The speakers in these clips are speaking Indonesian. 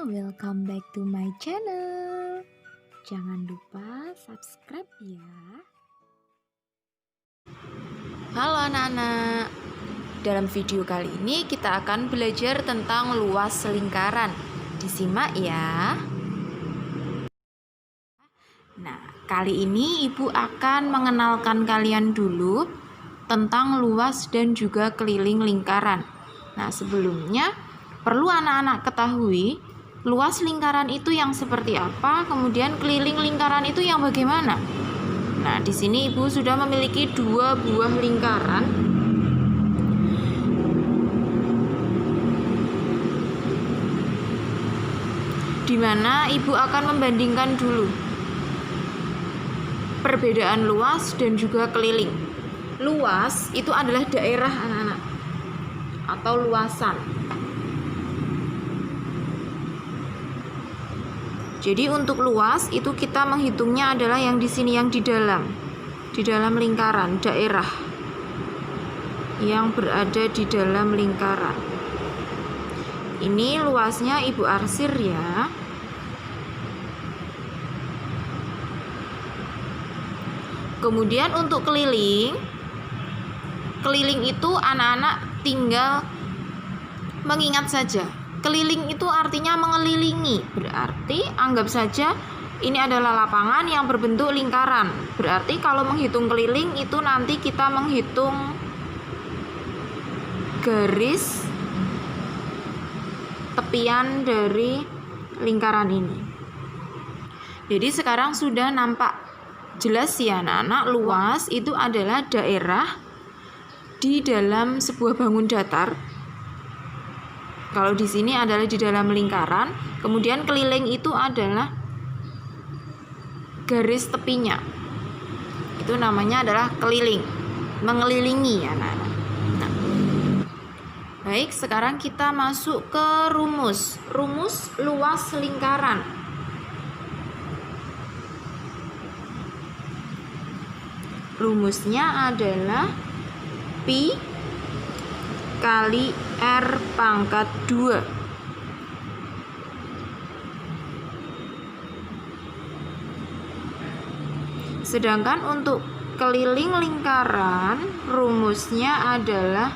welcome back to my channel. Jangan lupa subscribe ya. Halo anak-anak. Dalam video kali ini kita akan belajar tentang luas lingkaran. Disimak ya. Nah, kali ini Ibu akan mengenalkan kalian dulu tentang luas dan juga keliling lingkaran. Nah, sebelumnya perlu anak-anak ketahui luas lingkaran itu yang seperti apa, kemudian keliling lingkaran itu yang bagaimana. Nah, di sini Ibu sudah memiliki dua buah lingkaran. Di mana Ibu akan membandingkan dulu perbedaan luas dan juga keliling. Luas itu adalah daerah anak-anak atau luasan. Jadi untuk luas itu kita menghitungnya adalah yang di sini, yang di dalam lingkaran, daerah yang berada di dalam lingkaran. Ini luasnya Ibu arsir ya. Kemudian untuk keliling itu anak-anak tinggal mengingat saja. Keliling itu artinya mengelilingi. Berarti anggap saja ini adalah lapangan yang berbentuk lingkaran. Berarti kalau menghitung keliling itu nanti kita menghitung garis tepian dari lingkaran ini. Jadi sekarang sudah nampak jelas ya anak-anak, luas itu adalah daerah di dalam sebuah bangun datar. Kalau di sini adalah di dalam lingkaran, kemudian keliling itu adalah garis tepinya. Itu namanya adalah keliling, mengelilingi ya anak-anak. Nah, baik, sekarang kita masuk ke rumus luas lingkaran. Rumusnya adalah pi kali R pangkat 2. Sedangkan untuk keliling lingkaran rumusnya adalah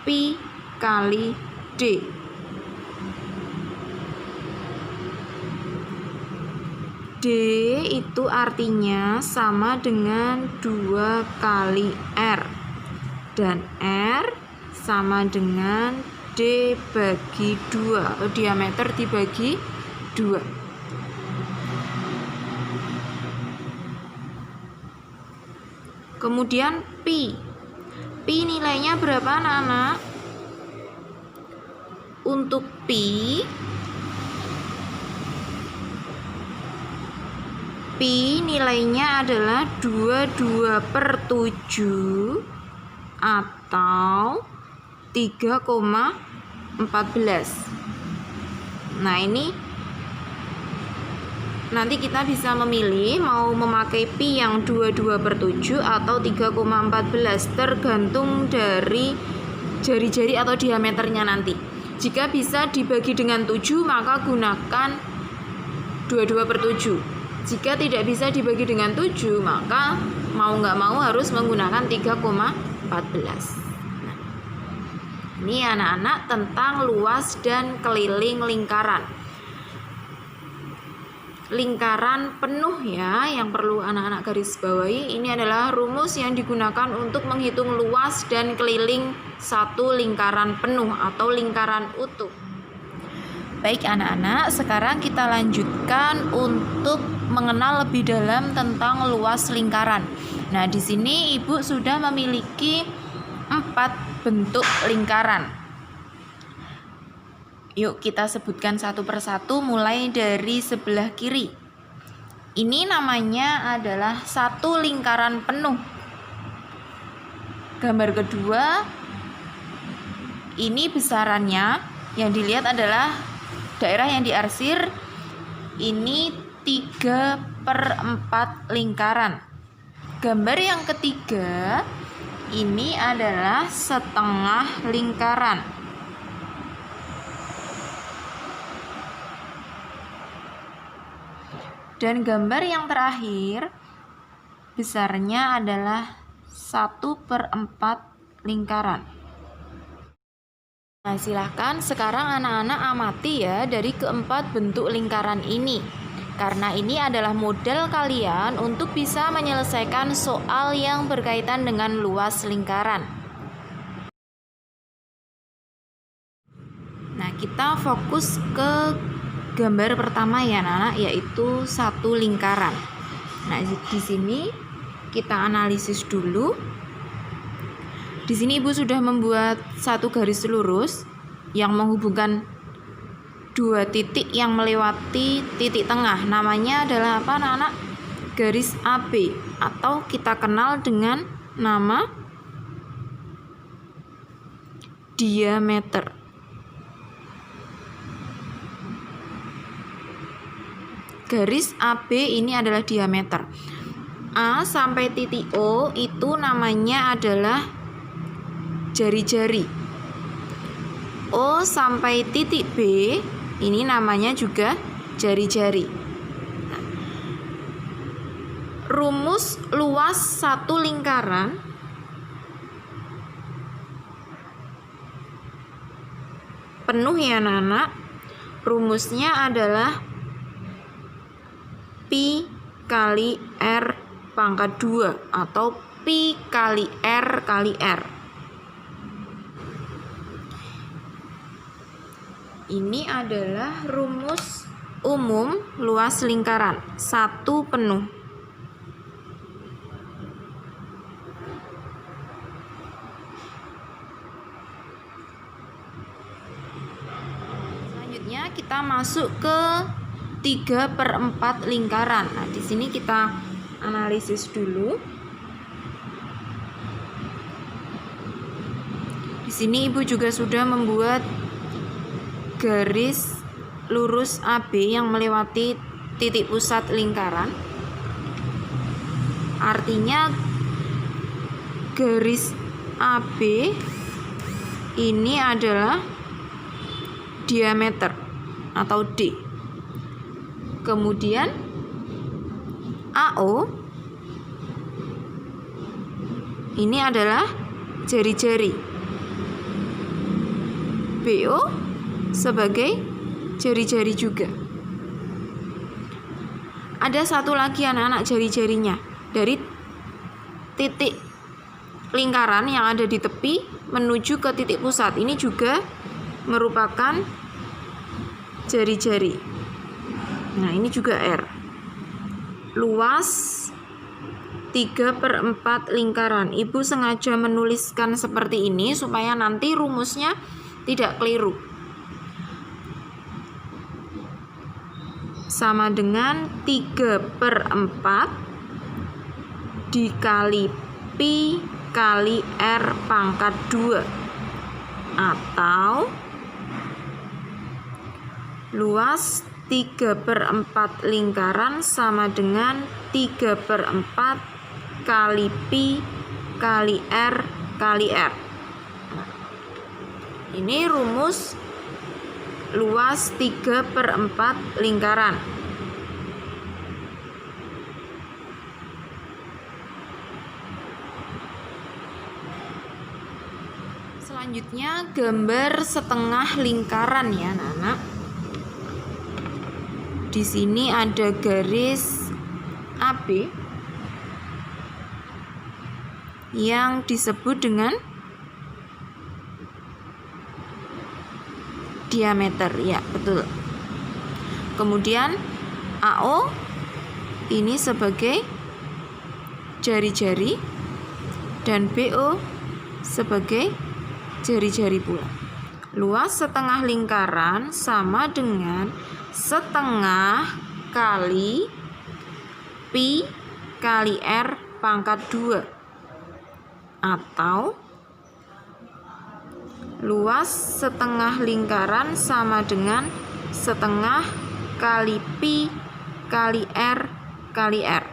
pi kali D. D itu artinya sama dengan 2 kali R. Dan R sama dengan D bagi 2, atau diameter dibagi 2. Kemudian pi nilainya berapa anak-anak? Untuk pi nilainya adalah 22/7 atau 3,14. Nah, ini nanti kita bisa memilih mau memakai pi yang 22/7 atau 3,14, tergantung dari jari-jari atau diameternya nanti. Jika bisa dibagi dengan 7 maka gunakan 22/7. Jika tidak bisa dibagi dengan 7 maka mau nggak mau harus menggunakan 3,14. Ini anak-anak tentang luas dan keliling lingkaran. Lingkaran penuh ya, yang perlu anak-anak garis bawahi. Ini adalah rumus yang digunakan untuk menghitung luas dan keliling satu lingkaran penuh atau lingkaran utuh. Baik anak-anak, sekarang kita lanjutkan untuk mengenal lebih dalam tentang luas lingkaran. Nah, di sini Ibu sudah memiliki 4 bentuk lingkaran. Yuk kita sebutkan satu persatu mulai dari sebelah kiri. Ini namanya adalah satu lingkaran penuh. Gambar kedua, ini besarannya yang dilihat adalah daerah yang diarsir. Ini 3/4 lingkaran. Gambar yang ketiga, ini adalah setengah lingkaran. Dan gambar yang terakhir besarnya adalah 1/4 lingkaran. Nah, silahkan sekarang anak-anak amati ya dari keempat bentuk lingkaran ini. Karena ini adalah modal kalian untuk bisa menyelesaikan soal yang berkaitan dengan luas lingkaran. Nah, kita fokus ke gambar pertama ya anak-anak, yaitu satu lingkaran. Nah, di sini kita analisis dulu. Di sini Ibu sudah membuat satu garis lurus yang menghubungkan dua titik yang melewati titik tengah. Namanya adalah apa anak-anak? Garis AB atau kita kenal dengan nama diameter. Garis AB ini adalah diameter. A sampai titik O itu namanya adalah jari-jari. O sampai titik B ini namanya juga jari-jari. Nah, rumus luas satu lingkaran penuh ya anak-anak. Rumusnya adalah Pi kali R pangkat 2 atau Pi kali R kali R. Ini adalah rumus umum luas lingkaran satu penuh. Selanjutnya kita masuk ke 3/4 lingkaran. Nah, di sini kita analisis dulu. Di sini Ibu juga sudah membuat garis lurus AB yang melewati titik pusat lingkaran. Artinya garis AB ini adalah diameter atau D. Kemudian AO ini adalah jari-jari. BO sebagai jari-jari juga. Ada satu lagi anak-anak jari-jarinya. Dari titik lingkaran yang ada di tepi menuju ke titik pusat. Ini juga merupakan jari-jari. Nah, ini juga R. Luas 3/4 lingkaran. Ibu sengaja menuliskan seperti ini supaya nanti rumusnya tidak keliru. Sama dengan 3/4 dikali Pi kali R pangkat 2 atau luas 3/4 lingkaran sama dengan 3/4 kali Pi kali R kali R. Ini rumus luas 3/4 lingkaran. Selanjutnya gambar setengah lingkaran ya anak-anak. Di sini ada garis AB yang disebut dengan diameter, ya betul. Kemudian AO ini sebagai jari-jari dan BO sebagai jari-jari pula. Luas setengah lingkaran sama dengan setengah kali Pi kali R pangkat 2 atau luas setengah lingkaran sama dengan setengah kali Pi kali R kali R.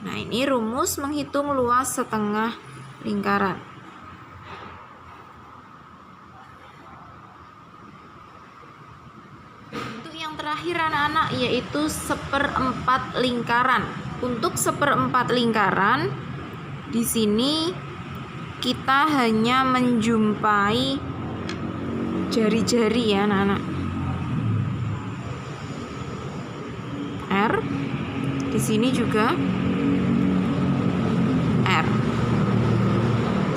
Nah, ini rumus menghitung luas setengah lingkaran. yang terakhir anak-anak, yaitu seperempat lingkaran. Untuk seperempat lingkaran, di sini kita hanya menjumpai jari-jari ya anak-anak. R, di sini juga R.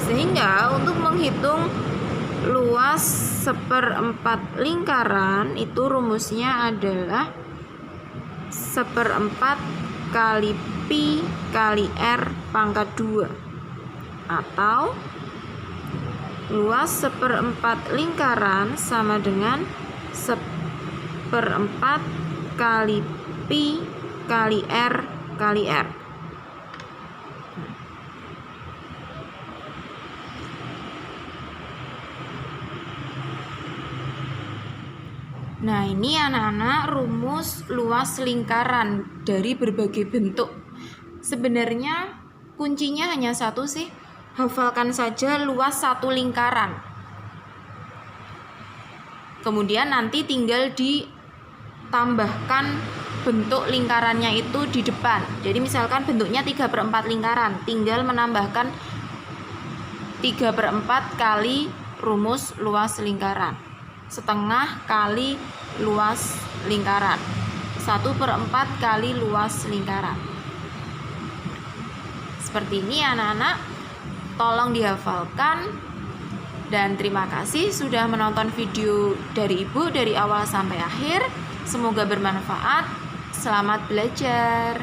Sehingga untuk menghitung luas seperempat lingkaran itu rumusnya adalah seperempat kali pi kali R pangkat 2, atau luas seperempat lingkaran sama dengan seperempat kali pi kali R kali R. Nah, ini anak-anak rumus luas lingkaran dari berbagai bentuk. Sebenarnya kuncinya hanya satu sih, hafalkan saja luas satu lingkaran. Kemudian nanti tinggal ditambahkan bentuk lingkarannya itu di depan. Jadi misalkan bentuknya 3/4 lingkaran, tinggal menambahkan 3/4 kali rumus luas lingkaran, setengah kali luas lingkaran, 1/4 kali luas lingkaran. Seperti ini anak-anak, tolong dihafalkan. Dan terima kasih sudah menonton video dari Ibu dari awal sampai akhir. Semoga bermanfaat. Selamat belajar.